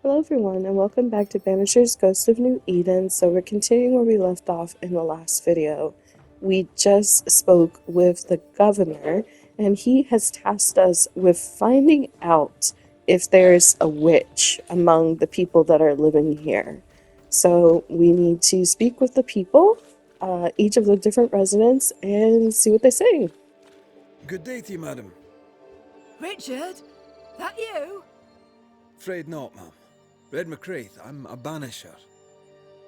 Hello everyone, and welcome back to Banishers Ghost of New Eden. So we're continuing where we left off in the last video. We just spoke with the governor, and he has tasked us with finding out if there's a witch among the people that are living here. So we need to speak with the people, each of the different residents, and see what they say. Good day to you, madam. Richard? That you? Afraid not, ma'am. Red McCraith, I'm a banisher.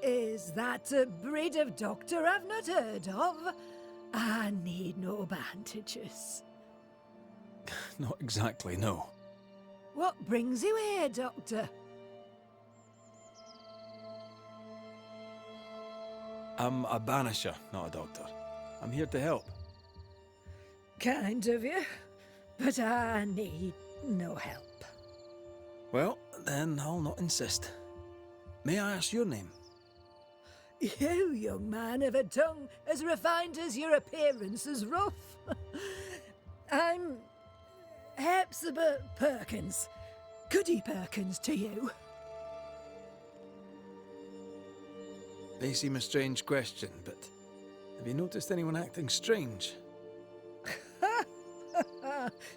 Is that a breed of doctor I've not heard of? I need no bandages. Not exactly, no. What brings you here, doctor? I'm a banisher, not a doctor. I'm here to help. Kind of you, but I need no help. Well, then I'll not insist. May I ask your name? You, young man, have a tongue as refined as your appearance is rough. I'm Hepzibah Perkins. Goody Perkins to you. May seem a strange question, but have you noticed anyone acting strange?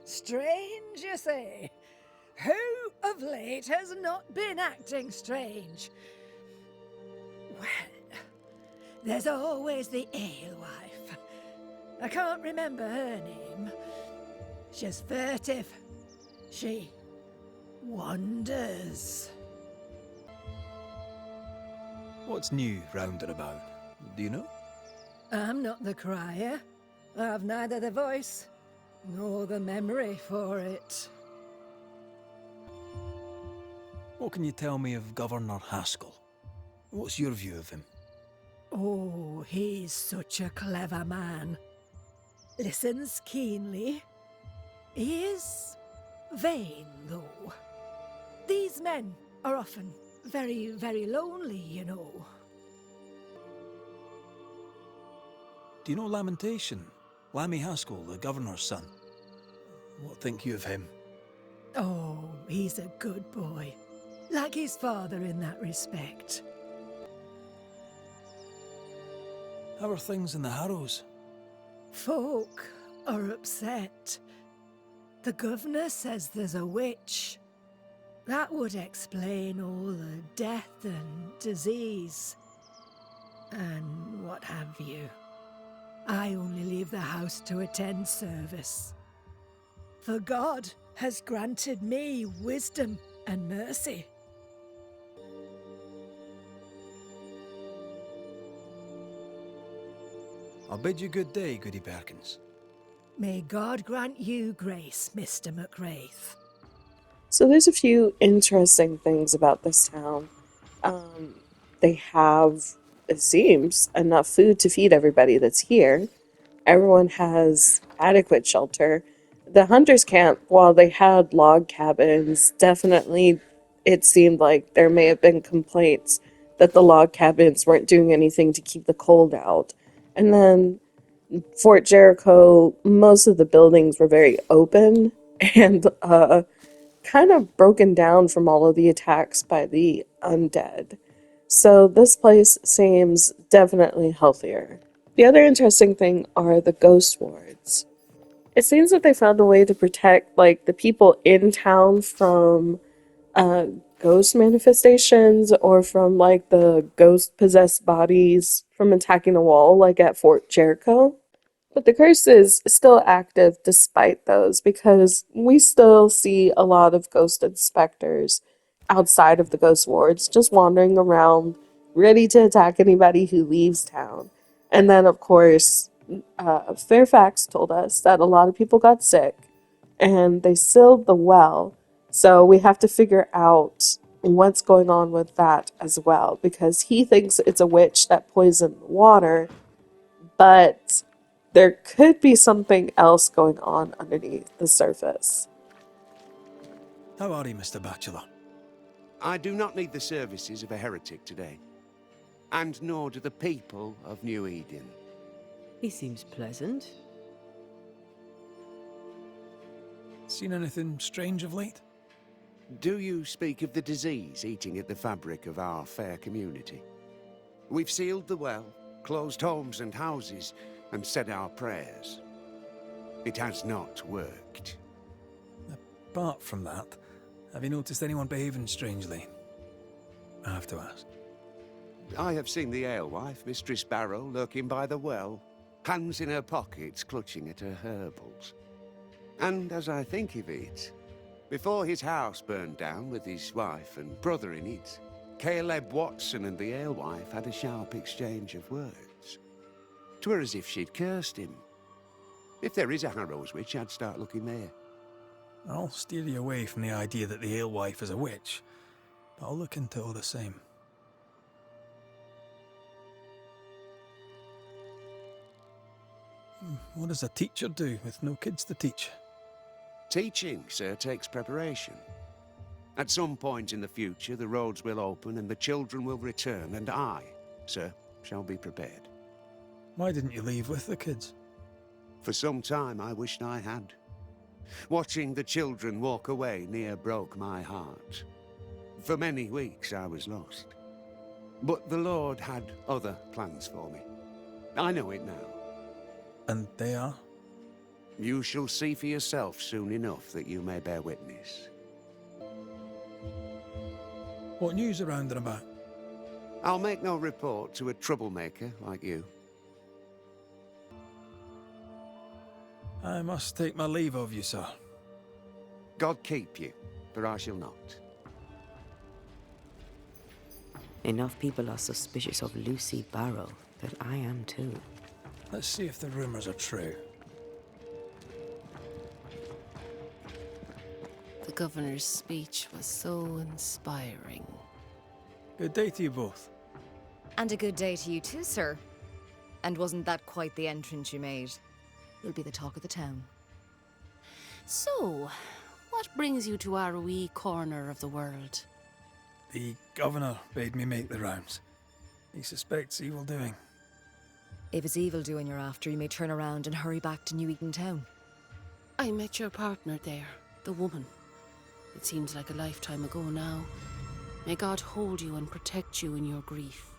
Strange, you say? Who of late has not been acting strange? Well, there's always the alewife. I can't remember her name. She's furtive. She wanders. What's new round and about? Do you know? I'm not the crier. I've neither the voice nor the memory for it. What can you tell me of Governor Haskell? What's your view of him? Oh, he's such a clever man. Listens keenly. He is vain, though. These men are often very, very lonely, you know. Do you know Lamentation? Lammy Haskell, the governor's son. What think you of him? Oh, he's a good boy. Like his father in that respect. How are things in the Harrows? Folk are upset. The governor says there's a witch. That would explain all the death and disease. And what have you. I only leave the house to attend service. For God has granted me wisdom and mercy. I'll bid you good day, Goody Perkins. May God grant you grace, Mr. McCraith. So there's a few interesting things about this town. They have, it seems, enough food to feed everybody that's here. Everyone has adequate shelter. The hunters' camp, while they had log cabins, definitely it seemed like there may have been complaints that the log cabins weren't doing anything to keep the cold out. And then Fort Jericho, most of the buildings were very open and kind of broken down from all of the attacks by the undead. So this place seems definitely healthier. The other interesting thing are the ghost wards. It seems that they found a way to protect like the people in town from ghost manifestations or from like the ghost possessed bodies from attacking the wall like at Fort Jericho. But the curse is still active despite those because we still see a lot of ghosted specters outside of the ghost wards just wandering around ready to attack anybody who leaves town. And then, of course, Fairfax told us that a lot of people got sick and they sealed the well. So we have to figure out what's going on with that as well because he thinks it's a witch that poisoned the water, but there could be something else going on underneath the surface. How are you, Mr. Bachelor? I do not need the services of a heretic today, and nor do the people of New Eden. He seems pleasant. Seen anything strange of late? Do you speak of the disease eating at the fabric of our fair community? We've sealed the well, closed homes and houses, and said our prayers. It has not worked. Apart from that, have you noticed anyone behaving strangely? I have to ask. I have seen the alewife, Mistress Barrow, lurking by the well, hands in her pockets clutching at her herbals. And as I think of it, before his house burned down with his wife and brother in it, Caleb Watson and the alewife had a sharp exchange of words. 'Twere as if she'd cursed him. If there is a Harrow's witch, I'd start looking there. I'll steer you away from the idea that the alewife is a witch, but I'll look into it all the same. What does a teacher do with no kids to teach? Teaching, sir, takes preparation. At some point in the future, the roads will open and the children will return, and I, sir, shall be prepared. Why didn't you leave with the kids? For some time, I wished I had. Watching the children walk away near broke my heart. For many weeks, I was lost. But the Lord had other plans for me. I know it now. And they are? You shall see for yourself soon enough that you may bear witness. What news around and about? I'll make no report to a troublemaker like you. I must take my leave of you, sir. God keep you, for I shall not. Enough people are suspicious of Lucy Barrow that I am too. Let's see if the rumors are true. The governor's speech was so inspiring. Good day to you both. And a good day to you too, sir. And wasn't that quite the entrance you made? You'll be the talk of the town. So, what brings you to our wee corner of the world? The governor bade me make the rounds. He suspects evil doing. If it's evil doing you're after, you may turn around and hurry back to New Eden Town. I met your partner there, the woman. It seems like a lifetime ago now. May God hold you and protect you in your grief.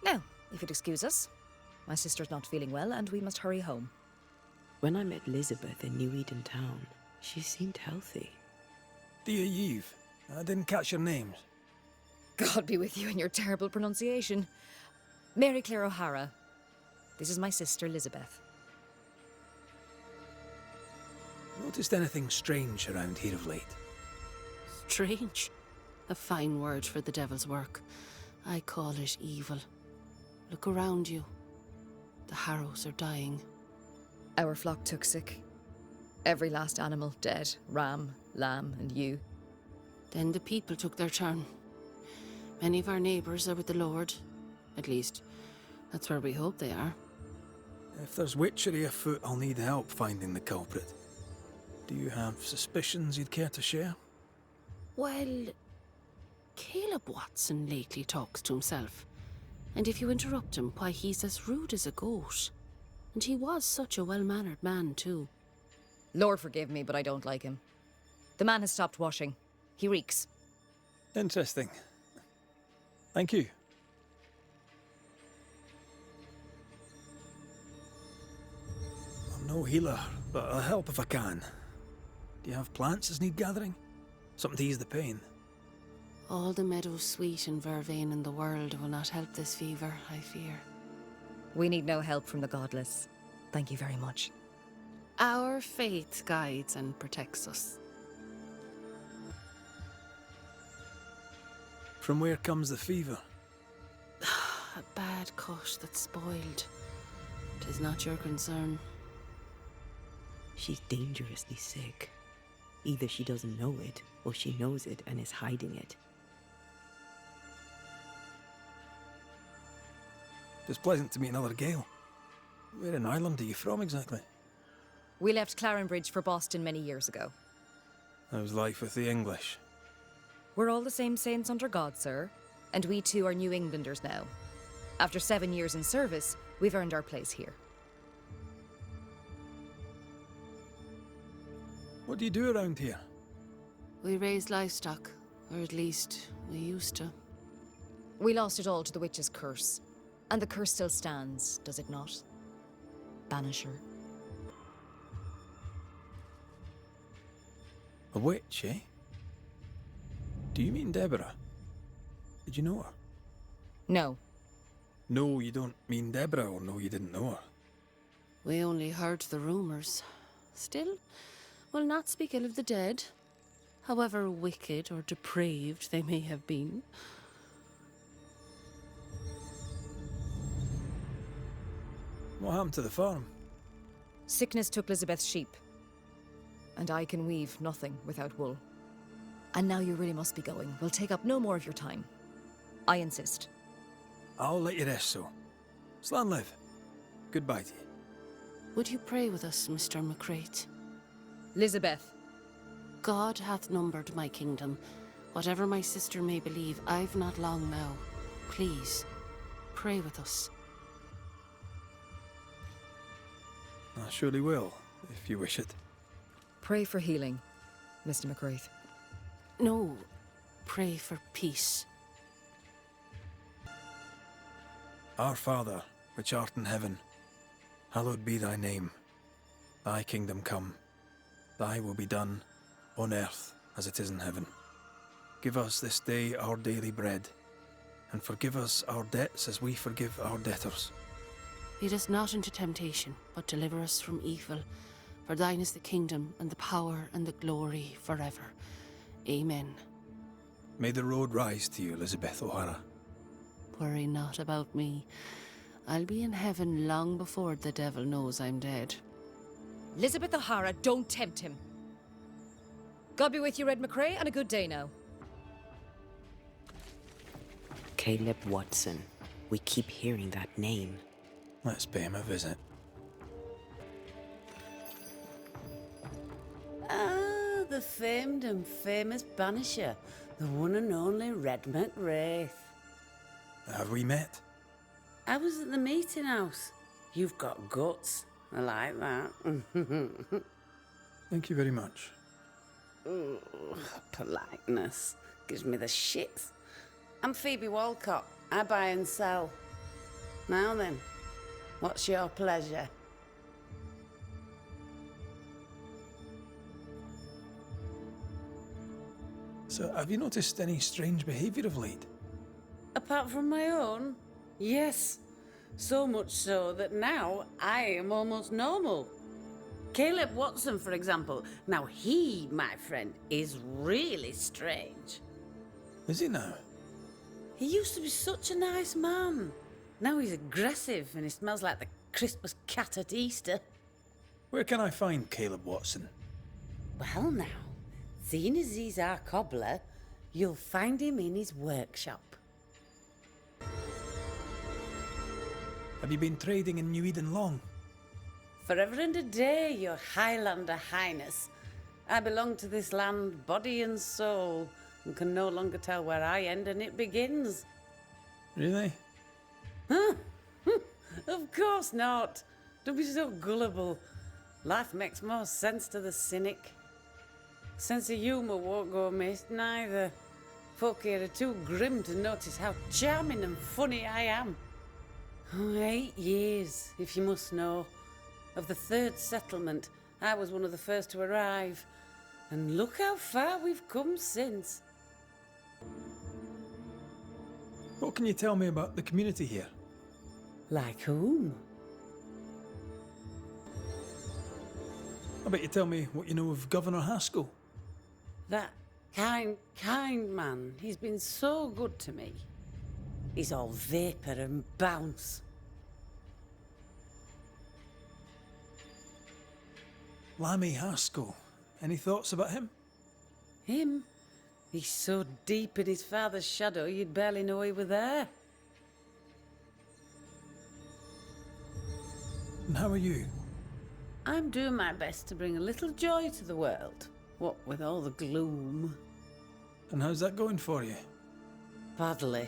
Now, if you'd excuse us, my sister's not feeling well and we must hurry home. When I met Elizabeth in New Eden Town, she seemed healthy. Dear Eve, I didn't catch your names. God be with you and your terrible pronunciation. Mary Claire O'Hara. This is my sister, Elizabeth. Noticed anything strange around here of late? Strange. A fine word for the devil's work. I call it evil. Look around you. The Harrows are dying. Our flock took sick. Every last animal dead. Ram, lamb, and ewe. Then the people took their turn. Many of our neighbours are with the Lord. At least, that's where we hope they are. If there's witchery afoot, I'll need help finding the culprit. Do you have suspicions you'd care to share? Well, Caleb Watson lately talks to himself. And if you interrupt him, why, he's as rude as a goat. And he was such a well-mannered man, too. Lord forgive me, but I don't like him. The man has stopped washing. He reeks. Interesting. Thank you. I'm no healer, but I'll help if I can. Do you have plants as need gathering? Something to ease the pain? All the meadows sweet and vervain in the world will not help this fever, I fear. We need no help from the godless. Thank you very much. Our faith guides and protects us. From where comes the fever? A bad cut that's spoiled. 'Tis not your concern. She's dangerously sick. Either she doesn't know it, or she knows it and is hiding it. It's pleasant to meet another Gale. Where in Ireland are you from exactly? We left Clarenbridge for Boston many years ago. How's life with the English? We're all the same saints under God, sir. And we too are New Englanders now. After 7 years in service, we've earned our place here. What do you do around here? We raised livestock, or at least we used to. We lost it all to the witch's curse. And the curse still stands, does it not? Banisher. A witch, eh? Do you mean Deborah? Did you know her? No. No, you don't mean Deborah, or no, you didn't know her. We only heard the rumours. Still, we'll not speak ill of the dead, however wicked or depraved they may have been. What happened to the farm? Sickness took Elizabeth's sheep. And I can weave nothing without wool. And now you really must be going. We'll take up no more of your time. I insist. I'll let you rest, so. Slan live. Goodbye to you. Would you pray with us, Mr. McCrate? Elizabeth. God hath numbered my kingdom. Whatever my sister may believe, I've not long now. Please, pray with us. I surely will, if you wish it. Pray for healing, Mr. McCraith. No, pray for peace. Our Father, which art in heaven, hallowed be thy name. Thy kingdom come. Thy will be done, on earth as it is in heaven. Give us this day our daily bread, and forgive us our debts as we forgive our debtors. Lead us not into temptation, but deliver us from evil. For thine is the kingdom, and the power, and the glory forever. Amen. May the road rise to you, Elizabeth O'Hara. Worry not about me. I'll be in heaven long before the devil knows I'm dead. Elizabeth O'Hara, don't tempt him. God be with you, Red McCrae, and a good day now. Caleb Watson. We keep hearing that name. Let's pay him a visit. Ah, the famed and famous Banisher, the one and only Red McWraith. Have we met? I was at the meeting house. You've got guts. I like that. Thank you very much. Ooh, politeness gives me the shits. I'm Phoebe Walcott. I buy and sell. Now then, what's your pleasure? So, have you noticed any strange behaviour of late? Apart from my own? Yes. So much so that now I am almost normal. Caleb Watson, for example. Now he, my friend, is really strange. Is he now? He used to be such a nice man. Now he's aggressive and he smells like the Christmas cat at Easter. Where can I find Caleb Watson? Well now, seeing as he's our cobbler, you'll find him in his workshop. Have you been trading in New Eden long? Forever and a day, your Highlander Highness. I belong to this land, body and soul, and can no longer tell where I end and it begins. Really? Huh? Of course not. Don't be so gullible. Life makes more sense to the cynic. Sense of humour won't go amiss, neither. Folk here are too grim to notice how charming and funny I am. Oh, 8 years, if you must know. Of the third settlement, I was one of the first to arrive. And look how far we've come since. What can you tell me about the community here? Like whom? I bet you tell me what you know of Governor Haskell. That kind man. He's been so good to me. He's all vapour and bounce. Lammy Haskell. Any thoughts about him? Him? He's so deep in his father's shadow you'd barely know he were there. And how are you? I'm doing my best to bring a little joy to the world. What with all the gloom. And how's that going for you? Badly.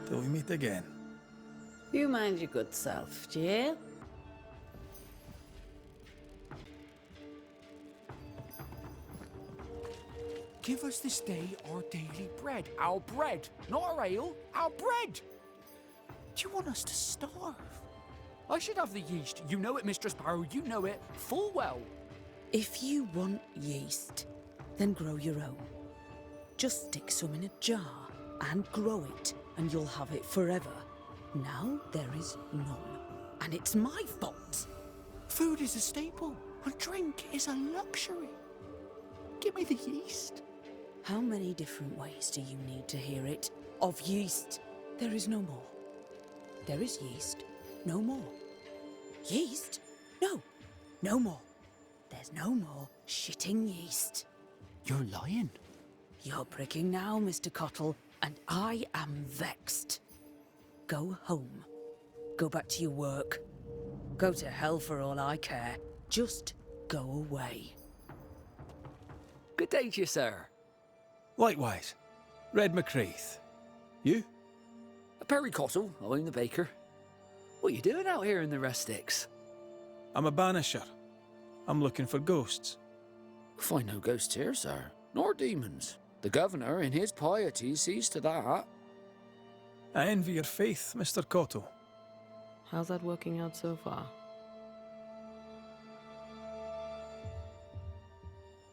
Till we meet again. You mind your good self, do you hear? Give us this day our daily bread. Our bread, not our ale, our bread! Do you want us to starve? I should have the yeast. You know it, Mistress Barrow, you know it full well. If you want yeast, then grow your own. Just stick some in a jar and grow it, and you'll have it forever. Now there is none, and it's my fault. Food is a staple, and drink is a luxury. Give me the yeast. How many different ways do you need to hear it? Of yeast, there is no more. There is yeast, no more. Yeast? No, no more. There's no more shitting yeast. You're lying. You're pricking now, Mr. Cottle, and I am vexed. Go home. Go back to your work. Go to hell for all I care. Just go away. Good day to you, sir. Likewise. Red McCraith. You? Perry Cottle, I'm the baker. What are you doing out here in the rustics? I'm a banisher. I'm looking for ghosts. Find no ghosts here, sir, nor demons. The governor, in his piety, sees to that. I envy your faith, Mr. Cotto. How's that working out so far?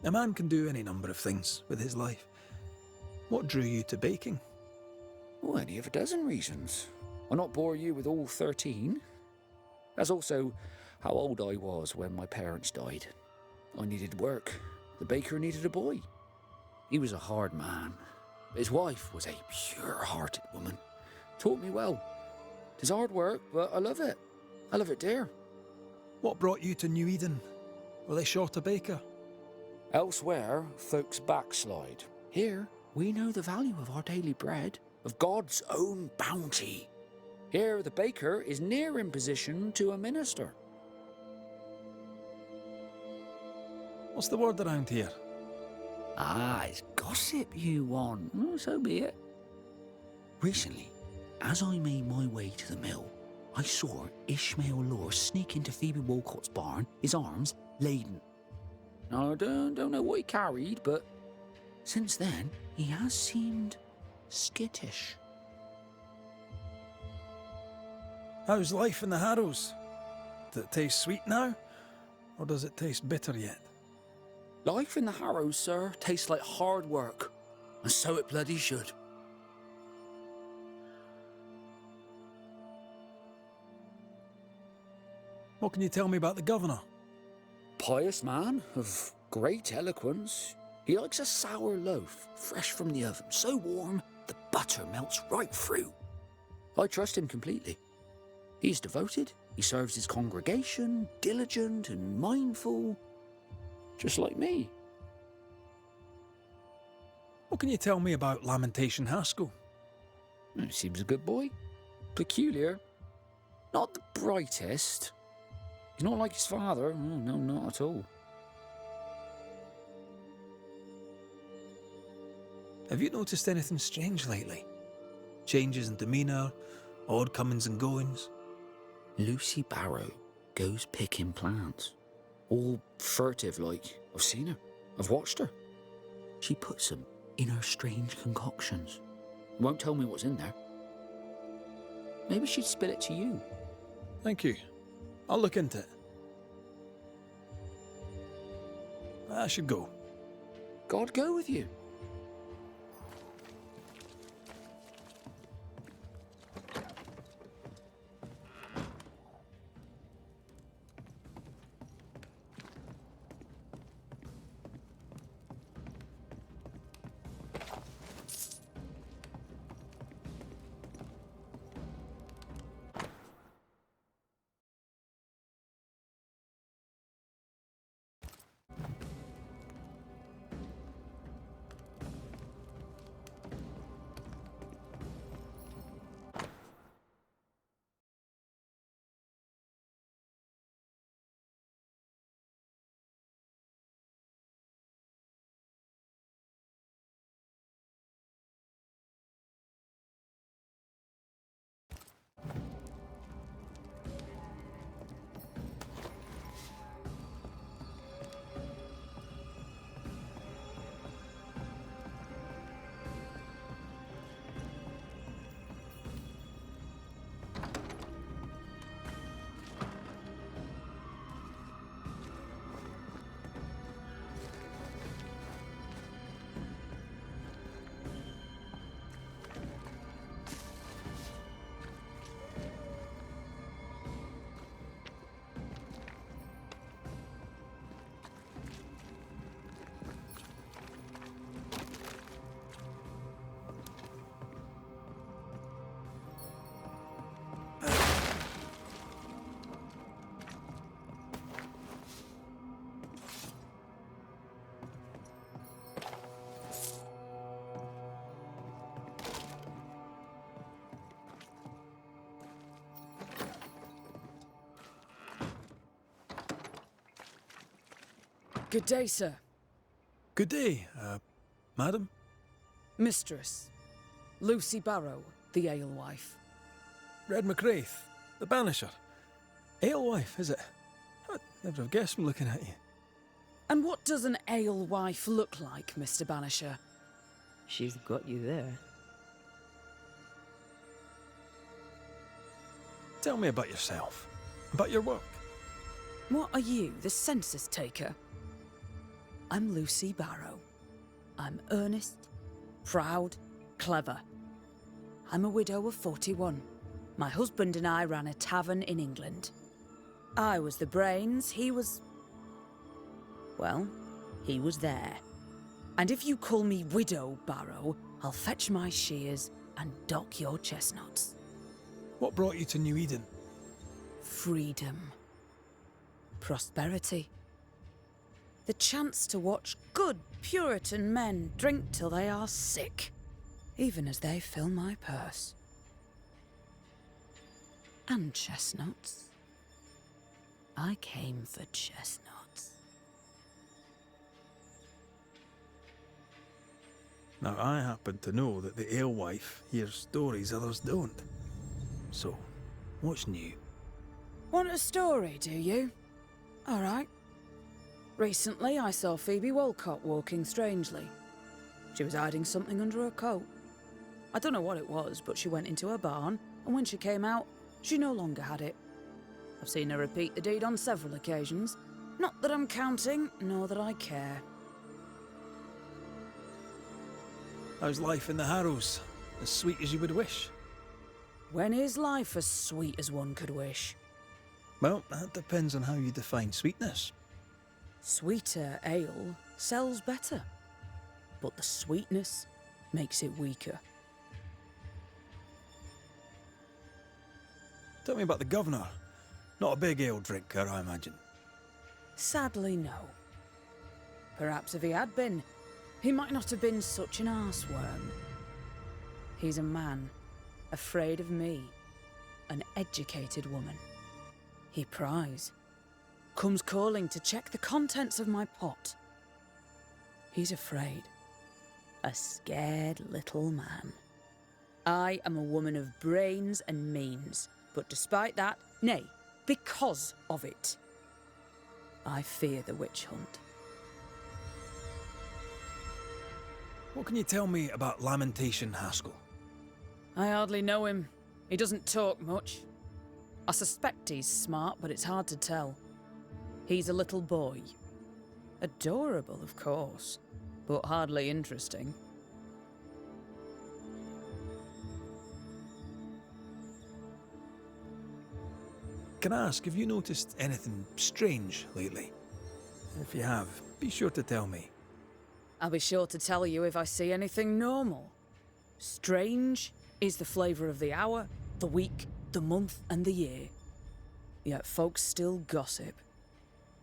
A man can do any number of things with his life. What drew you to baking? Oh, any of a dozen reasons. I'll not bore you with all 13. That's also how old I was when my parents died. I needed work. The baker needed a boy. He was a hard man. His wife was a pure-hearted woman. Taught me well. 'Tis hard work, but I love it. I love it dear. What brought you to New Eden? Were they short a baker? Elsewhere, folks backslide. Here, we know the value of our daily bread, of God's own bounty. Here, the baker is near in position to a minister. What's the word around here? Ah, it's gossip you want. Oh, so be it. Recently, as I made my way to the mill, I saw Ishmael Lore sneak into Phoebe Walcott's barn, his arms laden. Now, I don't know what he carried, but since then, he has seemed skittish. How's life in the Harrows? Does it taste sweet now? Or does it taste bitter yet? Life in the Harrows, sir, tastes like hard work. And so it bloody should. What can you tell me about the governor? Pious man of great eloquence. He likes a sour loaf, fresh from the oven, so warm the butter melts right through. I trust him completely. He's devoted, he serves his congregation, diligent and mindful, just like me. What can you tell me about Lamentation Haskell? He seems a good boy. Peculiar. Not the brightest. He's not like his father. Oh, no, not at all. Have you noticed anything strange lately? Changes in demeanour, odd comings and goings? Lucy Barrow goes picking plants. All furtive like. I've seen her. I've watched her. She puts them in her strange concoctions. Won't tell me what's in there. Maybe she'd spill it to you. Thank you. I'll look into it. I should go. God go with you. Good day, sir. Good day, madam. Mistress. Lucy Barrow, the alewife. Red McCraith, the Banisher. Alewife, is it? I'd never have guessed from looking at you. And what does an alewife look like, Mr. Banisher? She's got you there. Tell me about yourself, about your work. What are you, the census taker? I'm Lucy Barrow. I'm earnest, proud, clever. I'm a widow of 41. My husband and I ran a tavern in England. I was the brains, he was... well, he was there. And if you call me Widow Barrow, I'll fetch my shears and dock your chestnuts. What brought you to New Eden? Freedom. Prosperity. The chance to watch good Puritan men drink till they are sick, even as they fill my purse. And chestnuts. I came for chestnuts. Now, I happen to know that the alewife hears stories others don't. So, what's new? Want a story, do you? All right. Recently, I saw Phoebe Walcott walking strangely. She was hiding something under her coat. I don't know what it was, but she went into her barn, and when she came out, she no longer had it. I've seen her repeat the deed on several occasions. Not that I'm counting, nor that I care. How's life in the Harrows? As sweet as you would wish? When is life as sweet as one could wish? Well, that depends on how you define sweetness. Sweeter ale sells better, but the sweetness makes it weaker. Tell me about the governor. Not a big ale drinker, I imagine. Sadly, no. Perhaps if he had been, he might not have been such an arseworm. He's a man, afraid of me, an educated woman. He pries, comes calling to check the contents of my pot. He's afraid, a scared little man. I am a woman of brains and means, but despite that, nay, because of it, I fear the witch hunt. What can you tell me about Lamentation Haskell? I hardly know him. He doesn't talk much. I suspect he's smart, but it's hard to tell. He's a little boy. Adorable, of course, but hardly interesting. Can I ask, have you noticed anything strange lately? If you have, be sure to tell me. I'll be sure to tell you if I see anything normal. Strange is the flavour of the hour, the week, the month, and the year. Yet folks still gossip.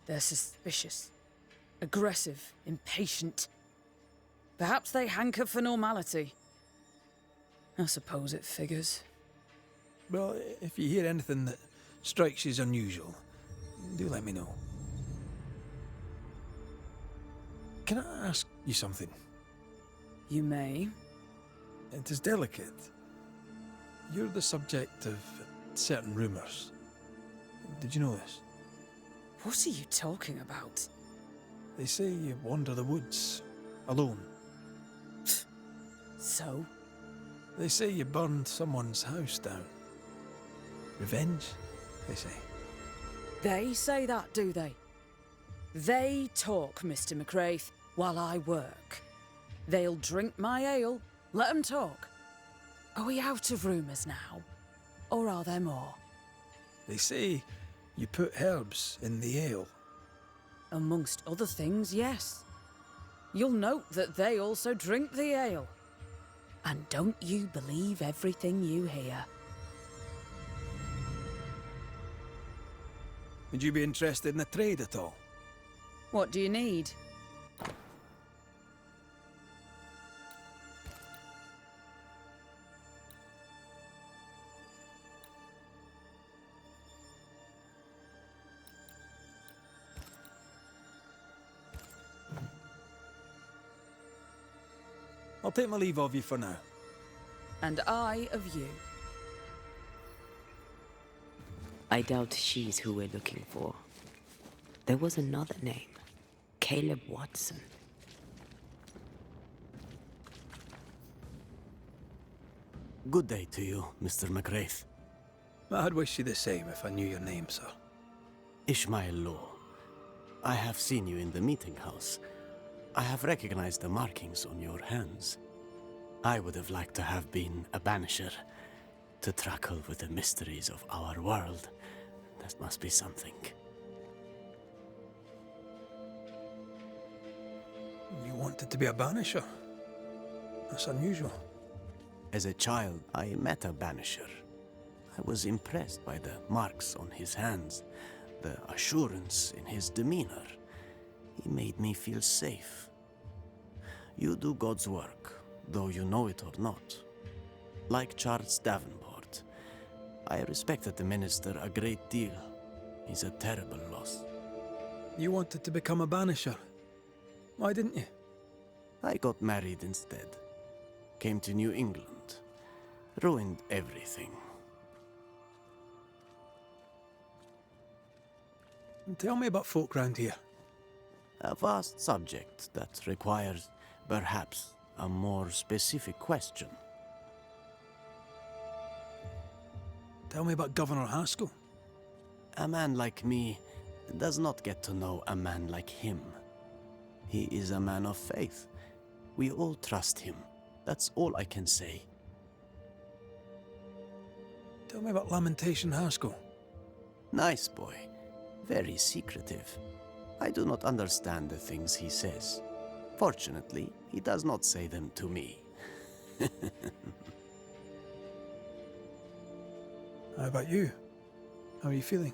They're suspicious, aggressive, impatient. Perhaps they hanker for normality. I suppose it figures. Well, if you hear anything that strikes you as unusual, do let me know. Can I ask you something? You may. It is delicate. You're the subject of certain rumours. Did you know this? What are you talking about? They say you wander the woods, alone. So? They say you burned someone's house down. Revenge, they say. They say that, do they? They talk, Mr. McCraith, while I work. They'll drink my ale, let them talk. Are we out of rumours now? Or are there more? They say you put herbs in the ale. Amongst other things, yes. You'll note that they also drink the ale. And don't you believe everything you hear. Would you be interested in a trade at all? What do you need? I'll take my leave of you for now. And I of you. I doubt she's who we're looking for. There was another name. Caleb Watson. Good day to you, Mr. McGrath. I'd wish you the same if I knew your name, sir. Ishmael Law. I have seen you in the meeting house. I have recognized the markings on your hands. I would have liked to have been a banisher, to truckle with the mysteries of our world. That must be something. You wanted to be a banisher? That's unusual. As a child, I met a banisher. I was impressed by the marks on his hands, the assurance in his demeanor. He made me feel safe. You do God's work, though you know it or not. Like Charles Davenport, I respected the minister a great deal. He's a terrible loss. You wanted to become a banisher. Why didn't you? I got married instead. Came to New England. Ruined everything. Tell me about folk round here. A vast subject that requires, perhaps, a more specific question. Tell me about Governor Haskell. A man like me does not get to know a man like him. He is a man of faith. We all trust him. That's all I can say. Tell me about Lamentation Haskell. Nice boy. Very secretive. I do not understand the things he says. Fortunately, he does not say them to me. How about you? How are you feeling?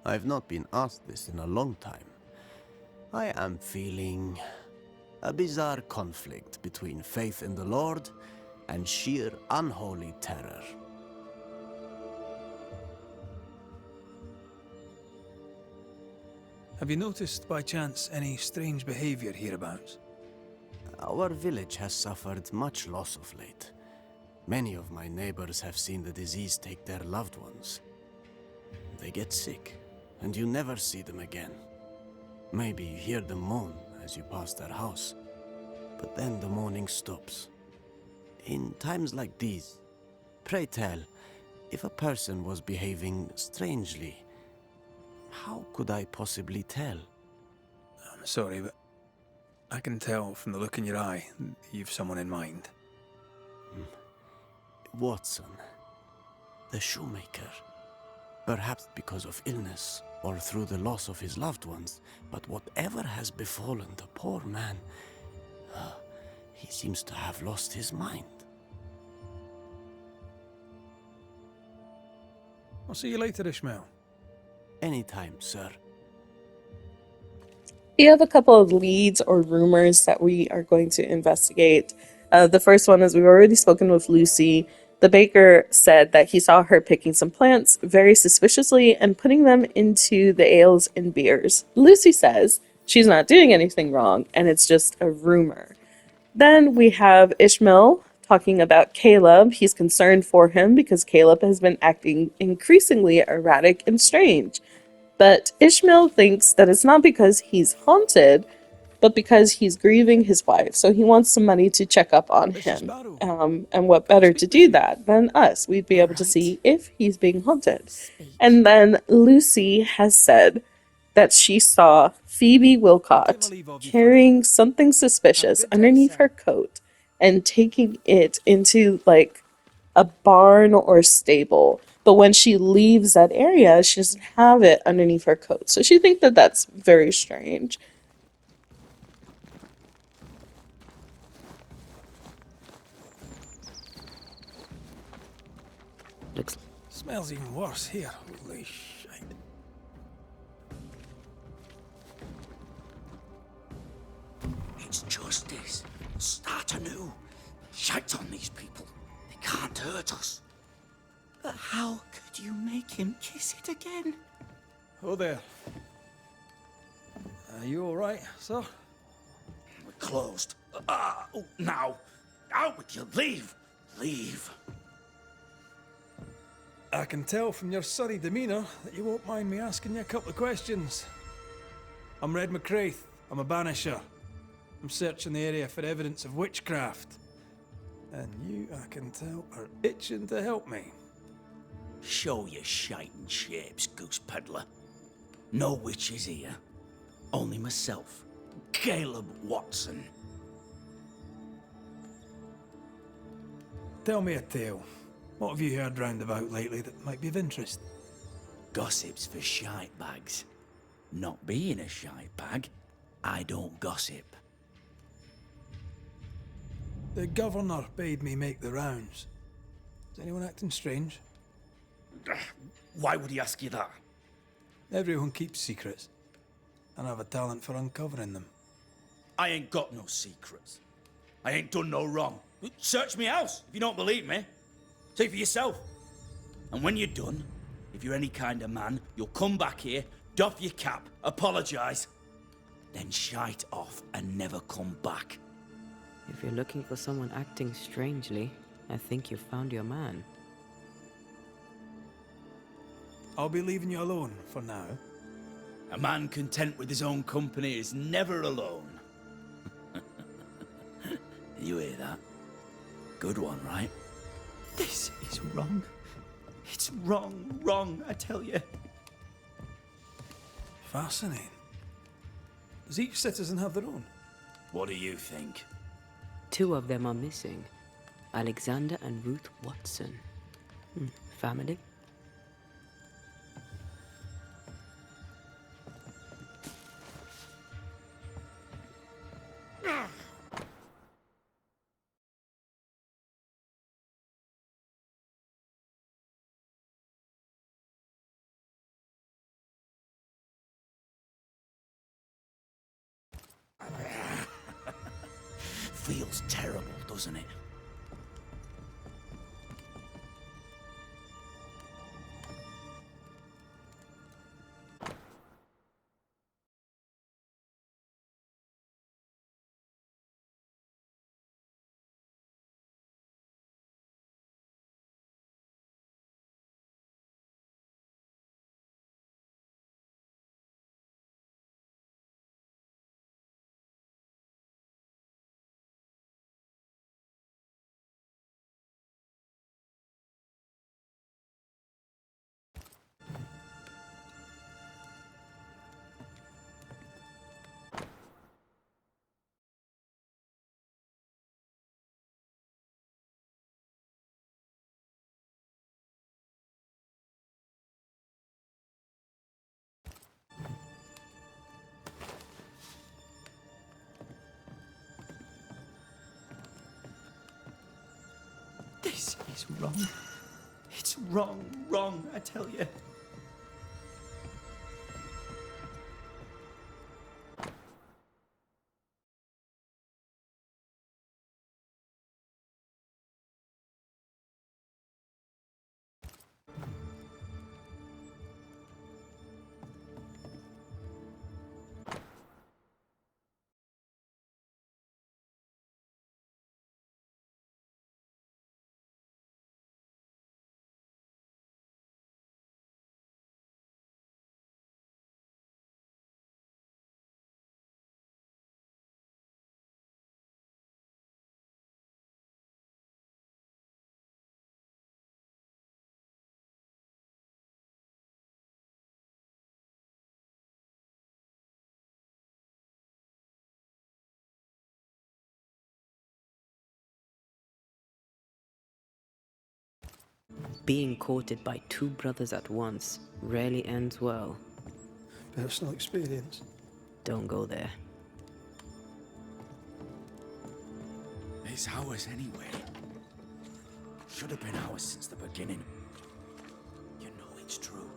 I've not been asked this in a long time. I am feeling a bizarre conflict between faith in the Lord and sheer unholy terror. Have you noticed, by chance, any strange behavior hereabouts? Our village has suffered much loss of late. Many of my neighbors have seen the disease take their loved ones. They get sick, and you never see them again. Maybe you hear them moan as you pass their house, but then the moaning stops. In times like these, pray tell, if a person was behaving strangely, how could I possibly tell? I'm sorry, but I can tell from the look in your eye that you've someone in mind. Watson, the shoemaker. Perhaps because of illness, or through the loss of his loved ones, but whatever has befallen the poor man, he seems to have lost his mind. I'll see you later, Ishmael. Anytime, sir. We have a couple of leads or rumors that we are going to investigate. The first one is we've already spoken with Lucy. The baker said that he saw her picking some plants very suspiciously and putting them into the ales and beers. Lucy says she's not doing anything wrong and it's just a rumor. Then we have Ishmael talking about Caleb. He's concerned for him because Caleb has been acting increasingly erratic and strange. But Ishmael thinks that it's not because he's haunted, but because he's grieving his wife. So he wants some money to check up on him. And what better to do that than us? We'd be able to see if he's being haunted. And then Lucy has said that she saw Phoebe Wilcott carrying something suspicious underneath her coat and taking it into like a barn or stable. But when she leaves that area, she doesn't have it underneath her coat. So she thinks that that's very strange. Smells even worse here. Holy shite. It's justice. Start anew. Shite on these people. They can't hurt us. But how could you make him kiss it again? Oh there. Are you alright, sir? We're closed. Now! Out with you! Leave! Leave! I can tell from your surly demeanour that you won't mind me asking you a couple of questions. I'm Red McCraith. I'm a Banisher. I'm searching the area for evidence of witchcraft. And you, I can tell, are itching to help me. Show your shiting shapes, goose peddler. No witches here. Only myself, Caleb Watson. Tell me a tale. What have you heard round about lately that might be of interest? Gossips for shite bags. Not being a shite bag, I don't gossip. The governor bade me make the rounds. Is anyone acting strange? Why would he ask you that? Everyone keeps secrets, and I have a talent for uncovering them. I ain't got no secrets. I ain't done no wrong. Search me house if you don't believe me. See for yourself. And when you're done, if you're any kind of man, you'll come back here, doff your cap, apologise, then shite off and never come back. If you're looking for someone acting strangely, I think you've found your man. I'll be leaving you alone for now. A man content with his own company is never alone. You hear that? Good one, right? This is wrong. It's wrong, I tell you. Fascinating. Does each citizen have their own? What do you think? 2 of them are missing. Alexander and Ruth Watson. Family? Feels terrible, doesn't it? This is wrong. It's wrong, I tell you. Being courted by 2 brothers at once rarely ends well. Personal experience. Don't go there. It's ours anyway. Should have been ours since the beginning. You know it's true.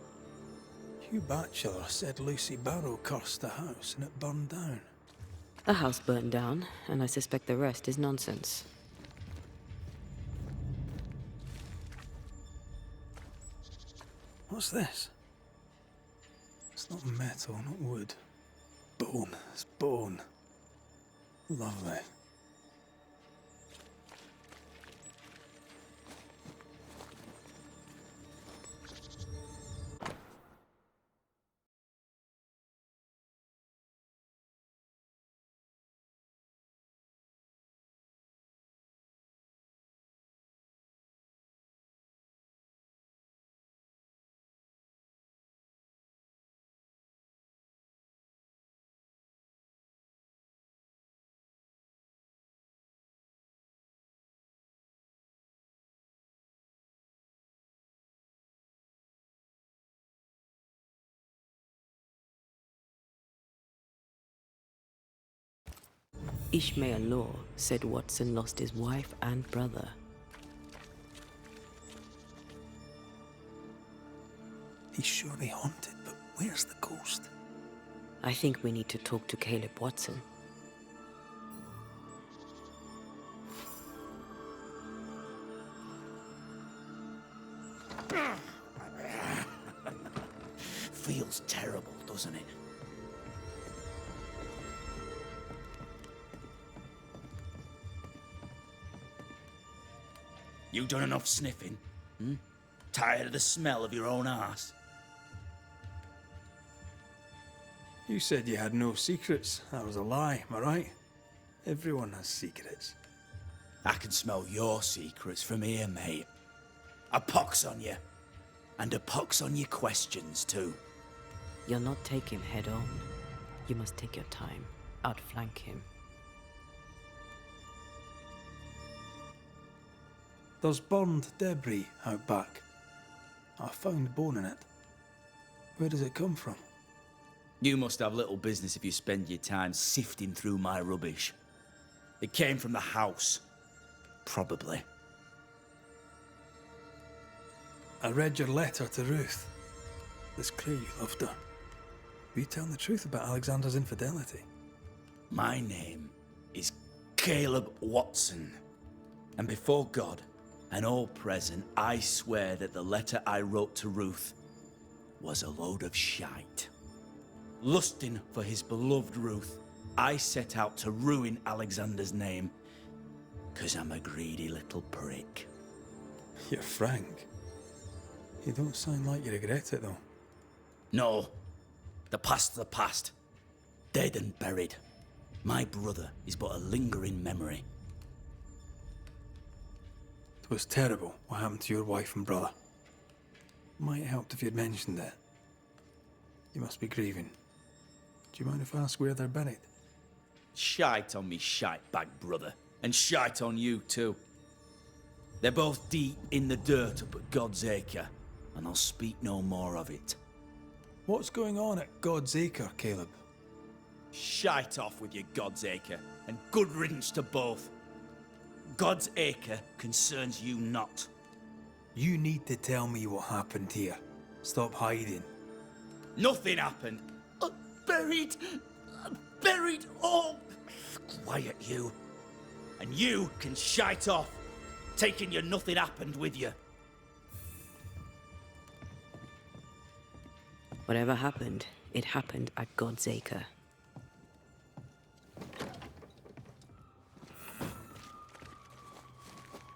Hugh Batchelor said Lucy Barrow cursed the house and it burned down. The house burned down, and I suspect the rest is nonsense. What's this? It's not metal, not wood. Bone. It's bone. Lovely. Ishmael Law said Watson lost his wife and brother. He's surely haunted, but where's the ghost? I think we need to talk to Caleb Watson. Feels terrible, doesn't it? You done enough sniffing? Hmm? Tired of the smell of your own arse? You said you had no secrets. That was a lie, am I right? Everyone has secrets. I can smell your secrets from here, mate. A pox on you. And a pox on your questions, too. You'll not take him head on. You must take your time, outflank him. There's burned debris out back. I found bone in it. Where does it come from? You must have little business if you spend your time sifting through my rubbish. It came from the house. Probably. I read your letter to Ruth. It's clear you loved her. Were you telling the truth about Alexander's infidelity? My name is Caleb Watson. And before God and all present, I swear that the letter I wrote to Ruth was a load of shite. Lusting for his beloved Ruth, I set out to ruin Alexander's name, 'cause I'm a greedy little prick. You're frank. You don't sound like you regret it, though. No. The past's the past. Dead and buried. My brother is but a lingering memory. It was terrible what happened to your wife and brother. Might have helped if you'd mentioned it. You must be grieving. Do you mind if I ask where they're buried? Shite on me shite bag brother. And shite on you too. They're both deep in the dirt up at God's Acre. And I'll speak no more of it. What's going on at God's Acre, Caleb? Shite off with your God's Acre, and good riddance to both. God's Acre concerns you not. You need to tell me what happened here. Stop hiding. Nothing happened. Buried. Buried. Oh, quiet you. And you can shite off, taking your nothing happened with you. Whatever happened, it happened at God's Acre.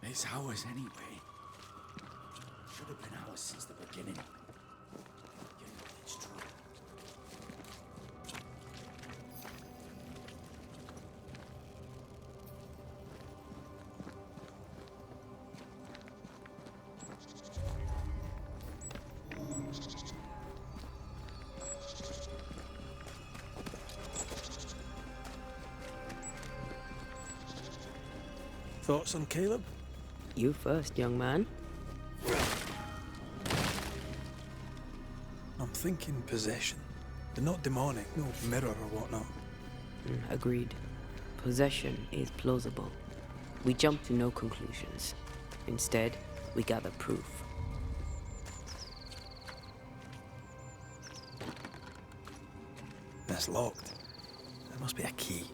It's ours anyway. Should have been ours since the beginning. You know it's true. Thoughts on Caleb? You first, young man. I'm thinking possession. But not demonic, no mirror or whatnot. Agreed. Possession is plausible. We jump to no conclusions. Instead, we gather proof. It's locked. There must be a key.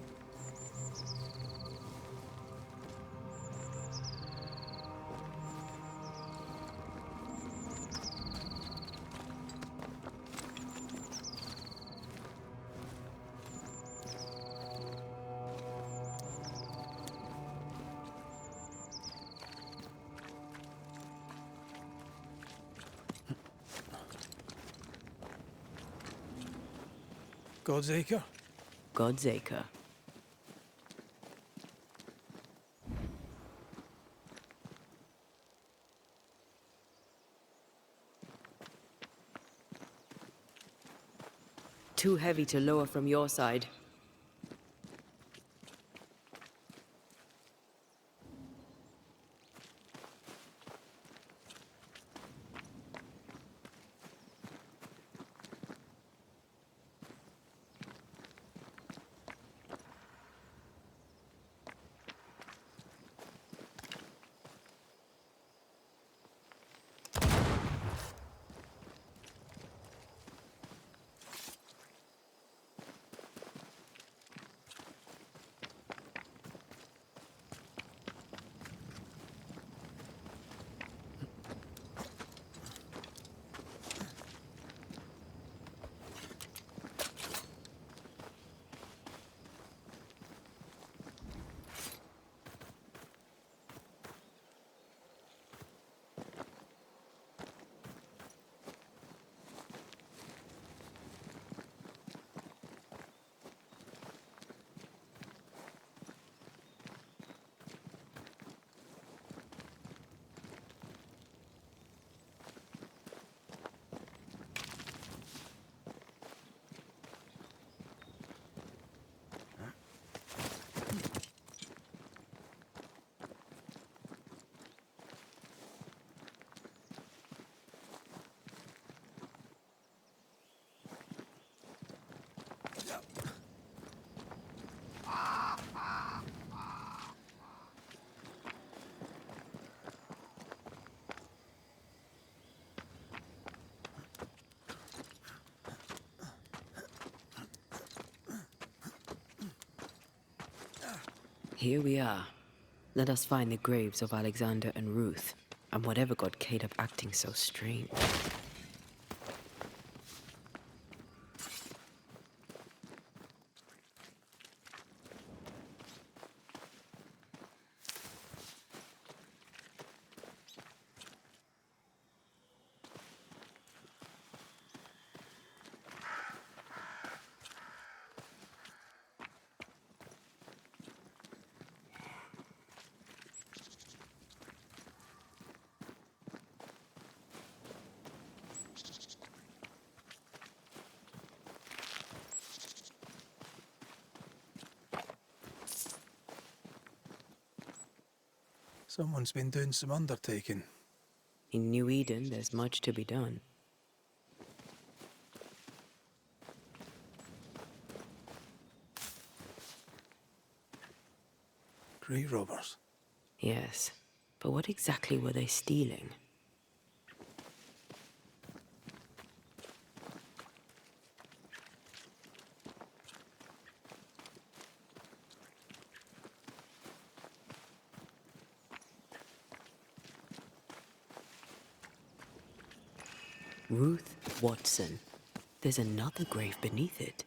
God's Acre? God's Acre. Too heavy to lower from your side. Here we are. Let us find the graves of Alexander and Ruth, and whatever got Caleb acting so strange. Someone's been doing some undertaking. In New Eden, there's much to be done. Grave robbers. Yes, but what exactly were they stealing? Ruth Watson. There's another grave beneath it.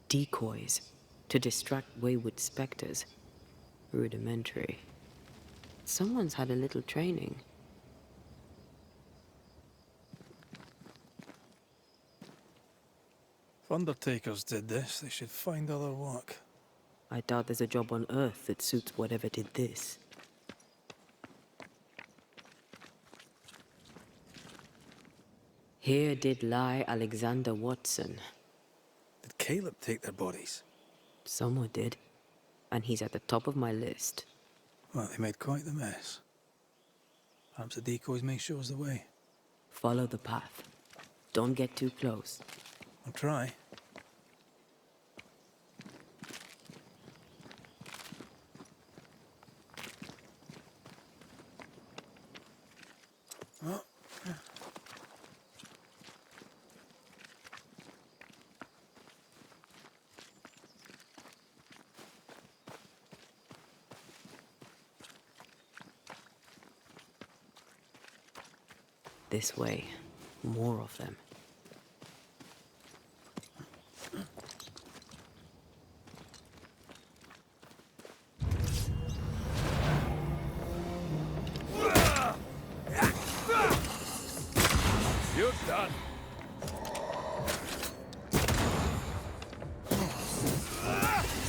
Decoys to distract wayward specters. Rudimentary. Someone's had a little training. If undertakers did this, they should find other work. I doubt there's a job on Earth that suits whatever did this. Here did lie Alexander Watson. Did Caleb take their bodies? Someone did, and he's at the top of my list. Well, they made quite the mess. Perhaps the decoys may show us the way. Follow the path. Don't get too close. I'll try. Oh. This way. More of them. You're done.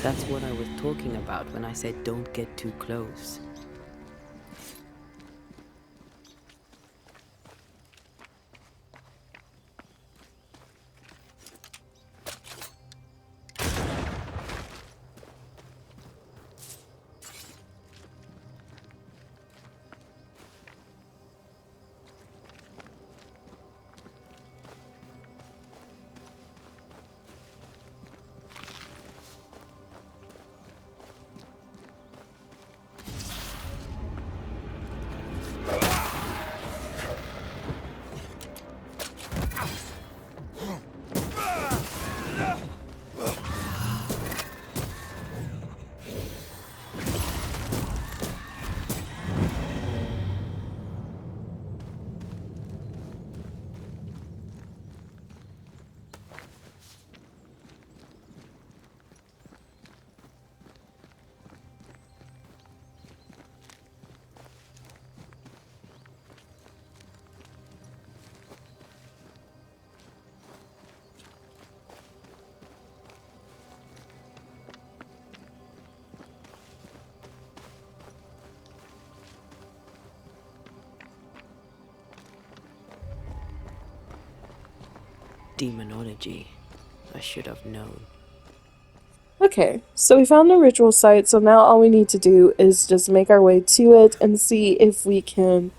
That's what I was talking about when I said don't get too close. Demonology. I should have known. Okay, so we found the ritual site, so now all we need to do is just make our way to it and see if we can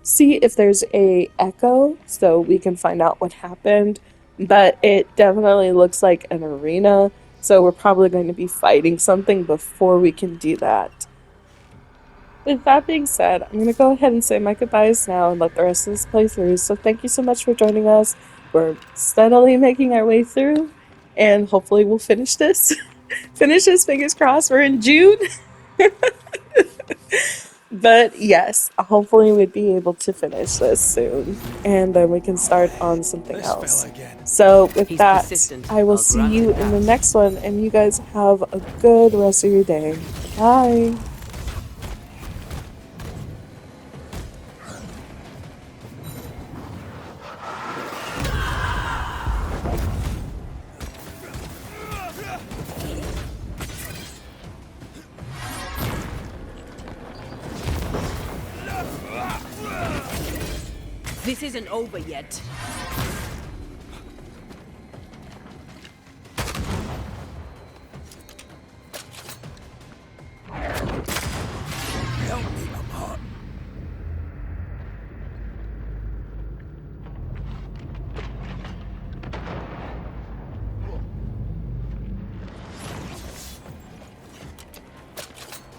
see if there's a echo so we can find out what happened. But it definitely looks like an arena, so we're probably going to be fighting something before we can do that. With that being said, I'm going to go ahead and say my goodbyes now and let the rest of this play through. So thank you so much for joining us. We're steadily making our way through, and hopefully we'll finish this. Finish this, fingers crossed. We're in June. But yes, hopefully we'd be able to finish this soon, and then we can start on something This fella else. again. So with He's that, persistent. I will I'll see grant you him in the that. next one, and you guys have a good rest of your day. Bye. This isn't over yet. Help me, I'm hot.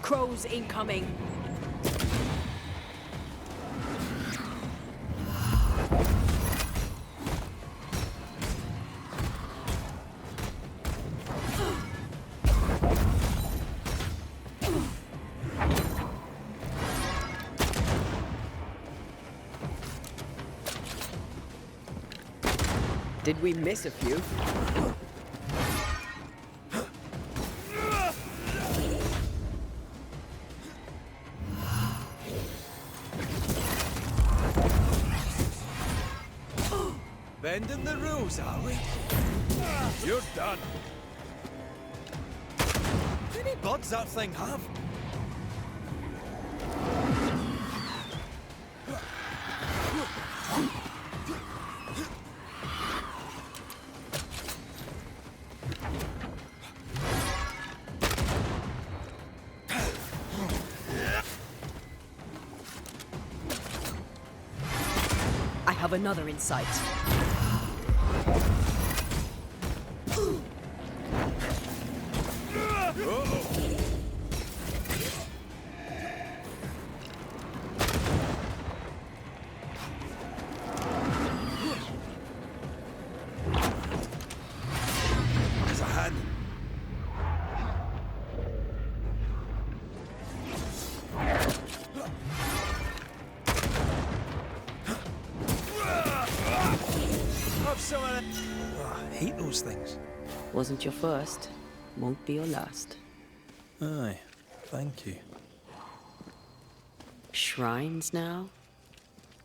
Crows incoming. Did we miss a few? Bending the rules, are we? You're done. How many buds that thing have? I have another in sight. There's a hand. Have some of that. Oh, I hate those things. Wasn't your first, won't be your last. Aye, thank you. Shrines now?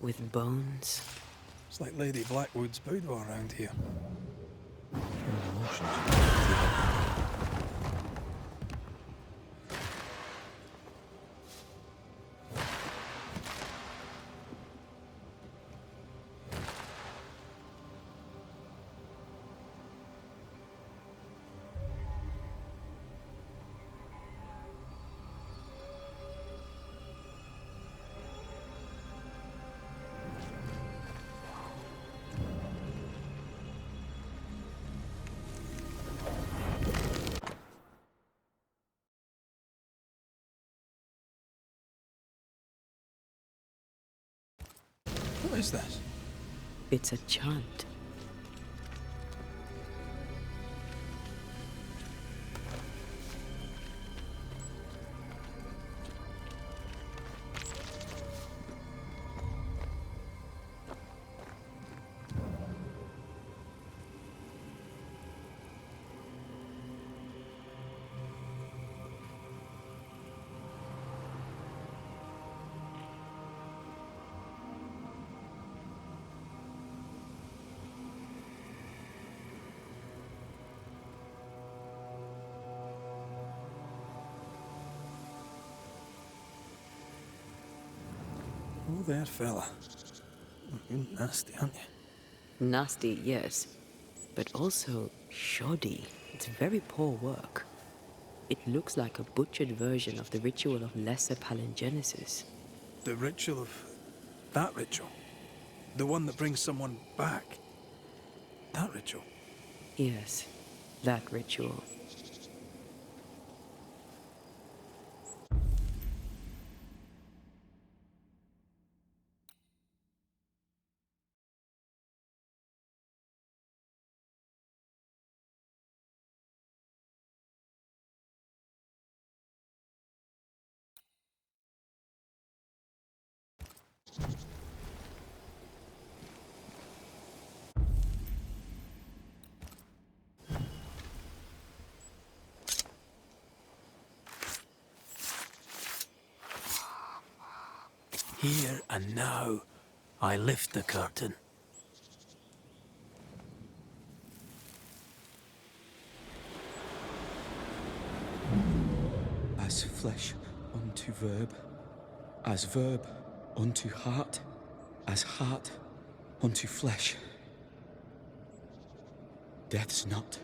With bones? It's like Lady Blackwood's boudoir around here. What is this? It's a chant. Oh, there, fella. You're nasty, aren't you? Nasty, yes. But also shoddy. It's very poor work. It looks like a butchered version of the ritual of lesser palingenesis. The ritual of That ritual? The one that brings someone back? That ritual? Yes, that ritual. Here and now, I lift the curtain. As flesh unto verb, as verb unto heart, as heart unto flesh. Death's knot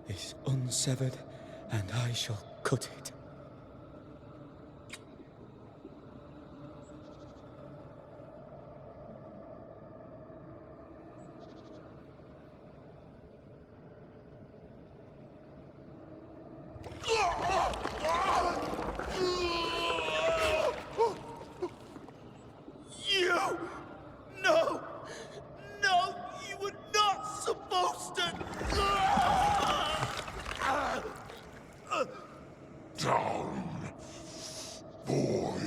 is unsevered, and I shall cut it. You! No! No! You were not supposed to! Down, boy.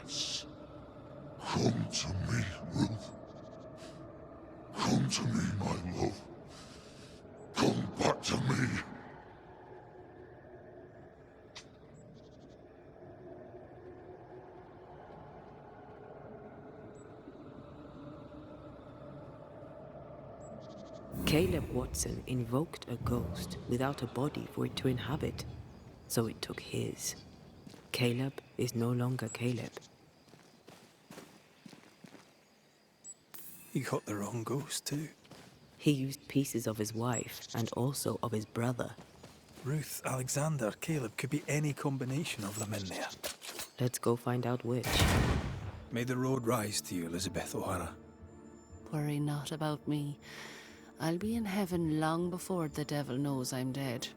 Yes. Come to me, Ruth. Come to me, my love. Come back to me. Caleb Watson invoked a ghost without a body for it to inhabit, so it took his. Caleb is no longer Caleb. He got the wrong ghost too. He used pieces of his wife and also of his brother. Ruth, Alexander, Caleb could be any combination of them in there. Let's go find out which. May the road rise to you, Elizabeth O'Hara. Worry not about me. I'll be in heaven long before the devil knows I'm dead.